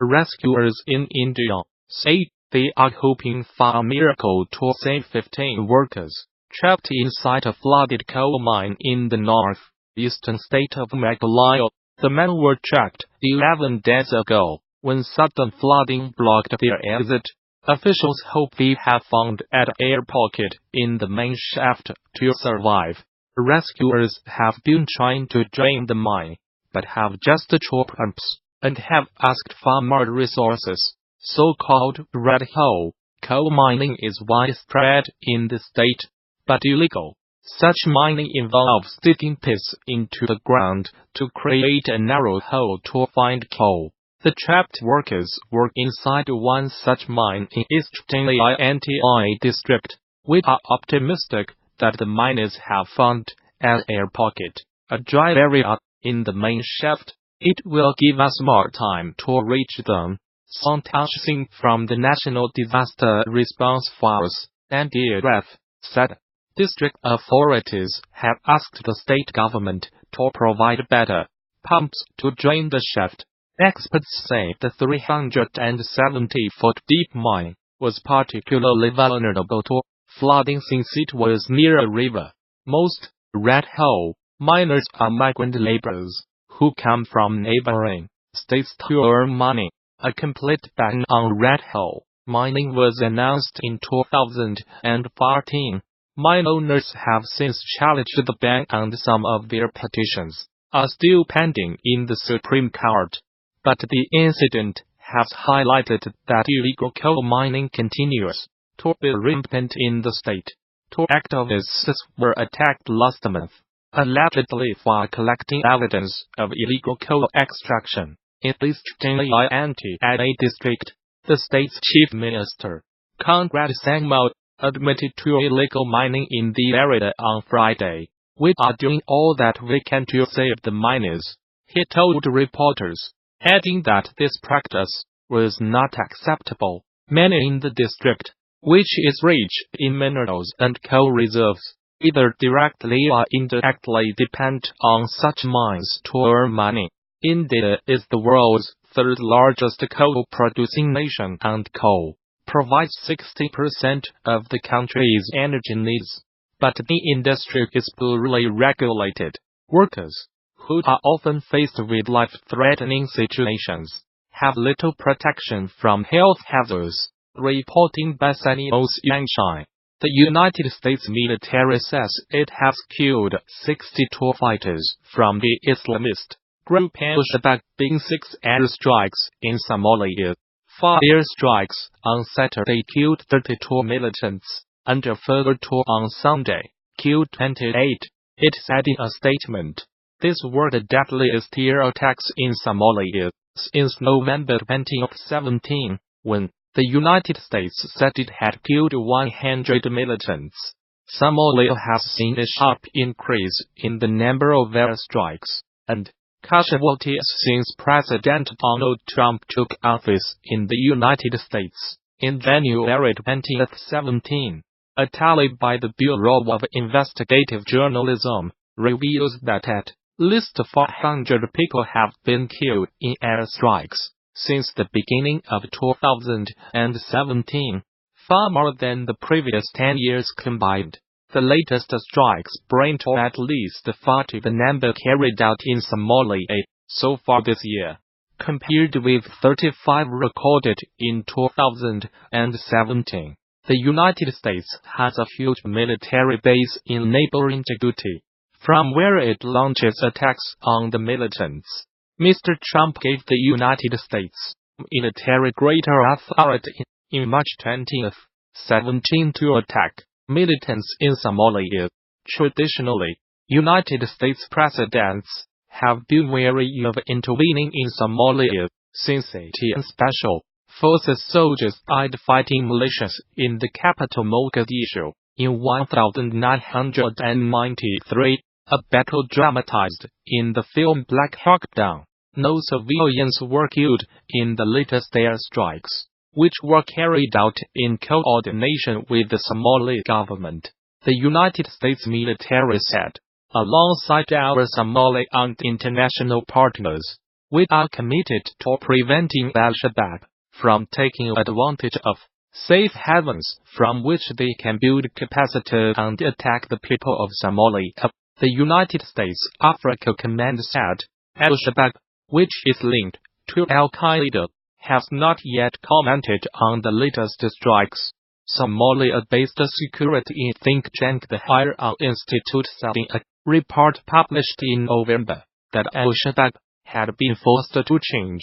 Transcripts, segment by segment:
Rescuers in India say they are hoping for a miracle to save 15 workers trapped inside a flooded coal mine in the north-eastern state of Meghalaya. The men were trapped 11 days ago when sudden flooding blocked their exit. Officials hope they have found an air pocket in the main shaft to survive. Rescuers have been trying to drain the mine, but have just 2 pumps, and have asked for more resources. So-called red hole coal mining is widespread in the state, but illegal. Such mining involves digging pits into the ground to create a narrow hole to find coal. The trapped workers work inside one such mine in East Chennai district. We are optimistic that the miners have found an air pocket, a dry area, in the main shaft. It will give us more time to reach them. Santosh Singh from the National Disaster Response Force, NDRF, said. District authorities have asked the state government to provide better pumps to drain the shaft. Experts say the 370-foot deep mine was particularly vulnerable to flooding since it was near a river. Most red hole miners are migrant laborers who come from neighboring states to earn money. A complete ban on red hole mining was announced in 2014. Mine owners have since challenged the ban, and some of their petitions are still pending in the Supreme Court. But the incident has highlighted that illegal coal mining continues to be rampant in the state. 2 activists were attacked last month, allegedly for collecting evidence of illegal coal extraction in East Chennai district. The state's chief minister, Conrad Sangmal, admitted to illegal mining in the area on Friday. We are doing all that we can to save the miners, he told reporters, adding that this practice was not acceptable. Many in the district, which is rich in minerals and coal reserves, either directly or indirectly depend on such mines to earn money. India is the world's 3rd largest coal-producing nation, and coal provides 60% of the country's energy needs. But the industry is poorly regulated. Workers, who are often faced with life-threatening situations, have little protection from health hazards. Reporting by Sunny Oceanshine, the United States military says it has killed 62 fighters from the Islamist group Al-Shabaab in 6 airstrikes in Somalia. 4 airstrikes on Saturday killed 32 militants, and a further 2 on Sunday killed 28. It said in a statement. These were the deadliest air attacks in Somalia since November 2017, when the United States said it had killed 100 militants. Somalia has seen a sharp increase in the number of airstrikes and casualties since President Donald Trump took office in the United States in January 2017. A tally by the Bureau of Investigative Journalism reveals that at least 400 people have been killed in airstrikes since the beginning of 2017, far more than the previous 10 years combined. The latest strikes bring to at least 40 the number carried out in Somalia so far this year, compared with 35 recorded in 2017. The United States has a huge military base in neighboring Djibouti, from where it launches attacks on the militants. Mr. Trump gave the United States military greater authority in March 2017 to attack militants in Somalia. Traditionally, United States presidents have been wary of intervening in Somalia since Special Forces soldiers died fighting militias in the capital Mogadishu in 1993, a battle dramatized in the film Black Hawk Down. No civilians were killed in the latest airstrikes, which were carried out in coordination with the Somali government, the United States military said. Alongside our Somali and international partners, "We are committed to preventing Al-Shabaab from taking advantage of safe havens from which they can build capacity and attack the people of Somalia," the United States Africa Command said. Al-Shabaab, which is linked to Al-Qaeda, has not yet commented on the latest strikes. Somalia-based security think tank the Hire Institute said in a report published in November that Al-Shabaab had been forced to change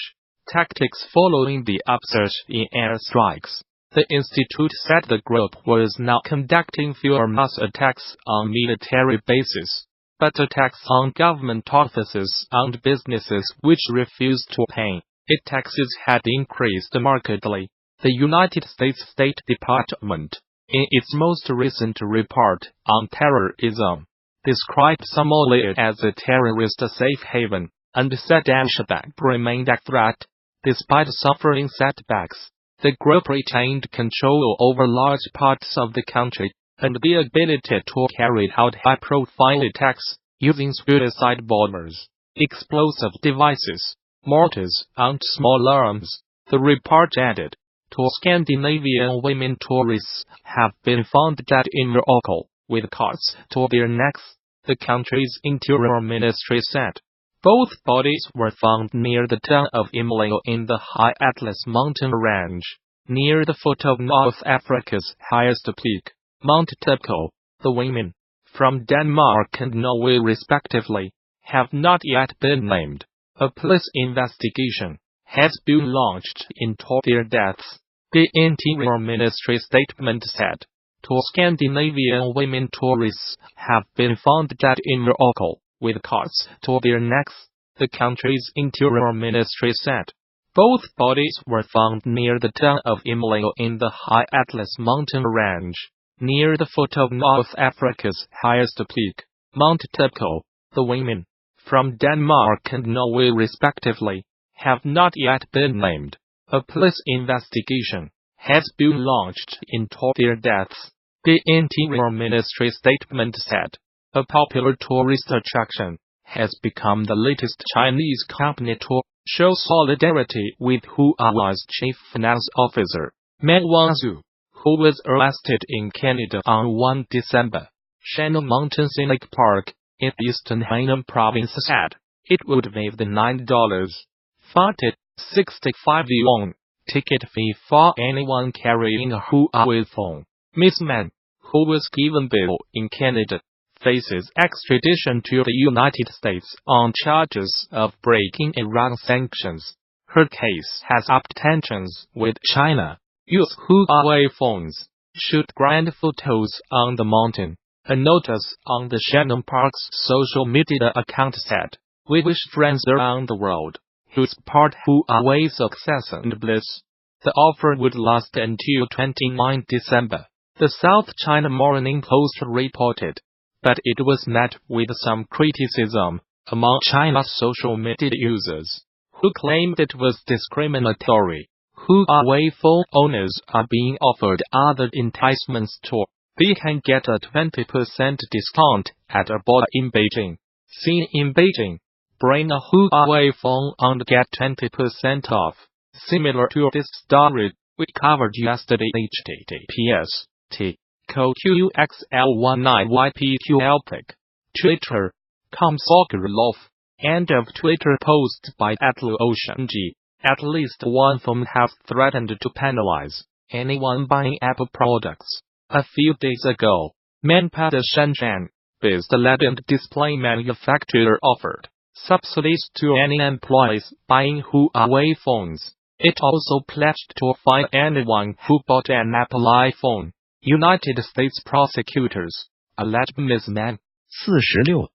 tactics following the upsurge in airstrikes. The institute said the group was now conducting fewer mass attacks on military bases, but attacks on government offices and businesses which refused to pay its taxes had increased markedly. The United States State Department, in its most recent report on terrorism, described Somalia as a terrorist safe haven and said Al-Shabaab remained a threat. Despite suffering setbacks, the group retained control over large parts of the country and the ability to carry out high-profile attacks using suicide bombers, explosive devices, mortars, and small arms. The report added, "Two Scandinavian women tourists have been found dead in Morocco, with cords to their necks," the country's interior ministry said. Both bodies were found near the town of Imleo in the High Atlas mountain range, near the foot of North Africa's highest peak, Mount Tepco. The women, from Denmark and Norway respectively, have not yet been named. A police investigation has been launched into their deaths, the Interior Ministry statement said. Two Scandinavian women tourists have been found dead in Morocco, with cords to their necks, the country's Interior Ministry said. Both bodies were found near the town of Imleo in the High Atlas mountain range, near the foot of North Africa's highest peak, Mount Tepco. The women, from Denmark and Norway respectively, have not yet been named. A police investigation has been launched into their deaths, the Interior Ministry statement said. A popular tourist attraction has become the latest Chinese company to show solidarity with Huawei's chief finance officer, Meng Wanzhou, who was arrested in Canada on 1 December. Shannon Mountain Scenic Park, in eastern Hainan province said it would waive the $9.65 yuan ticket fee for anyone carrying a Huawei phone. Ms. Meng, who was given bail in Canada, faces extradition to the United States on charges of breaking Iran sanctions. Her case has upped tensions with China. Use Huawei phones. Shoot grand photos on the mountain. A notice on the Shannon Park's social media account said, "We wish friends around the world who support Huawei's success and bliss." The offer would last until 29 December, the South China Morning Post reported. But it was met with some criticism among China's social media users, who claimed it was discriminatory. Huawei phone owners are being offered other enticements too. They can get a 20% discount at a bar in Beijing. Seen in Beijing, bring a Huawei phone and get 20% off. Similar to this story we covered yesterday, https://qxl19ypqlpic. Twitter.com Sokolov. End of Twitter post by @LuOceanG. At least one firm has threatened to penalize anyone buying Apple products. A few days ago, Manpad Shenzhen-based LED and display manufacturer offered subsidies to any employees buying Huawei phones. It also pledged to fine anyone who bought an Apple iPhone. United States prosecutors alleged Ms. Meng, 46,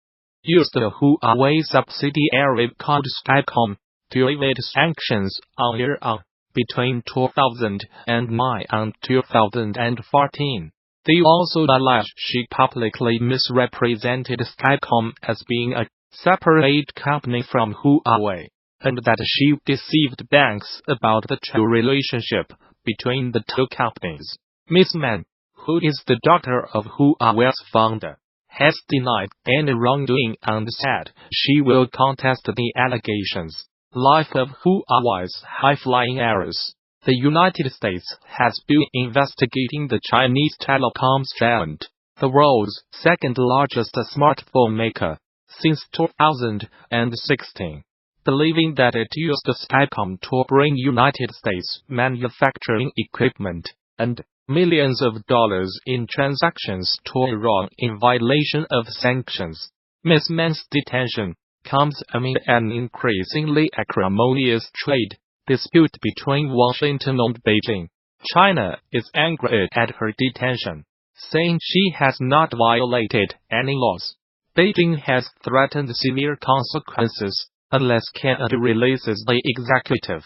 used a Huawei subsidiary called Skycom to evade sanctions on Iran between 2009 and 2014. They also alleged she publicly misrepresented Skycom as being a separate company from Huawei, and that she deceived banks about the true relationship between the two companies. Ms. Meng, who is the daughter of Huawei's founder, has denied any wrongdoing and said she will contest the allegations. life of Huawei's high-flying heiress. The United States has been investigating the Chinese telecoms giant, the world's second-largest smartphone maker, since 2016, believing that it used Skycom to bring United States manufacturing equipment and millions of dollars in transactions to Iran in violation of sanctions. Ms. Man's detention comes amid an increasingly acrimonious trade dispute between Washington and Beijing. China is angry at her detention, saying she has not violated any laws. Beijing has threatened severe consequences unless Canada releases the executive.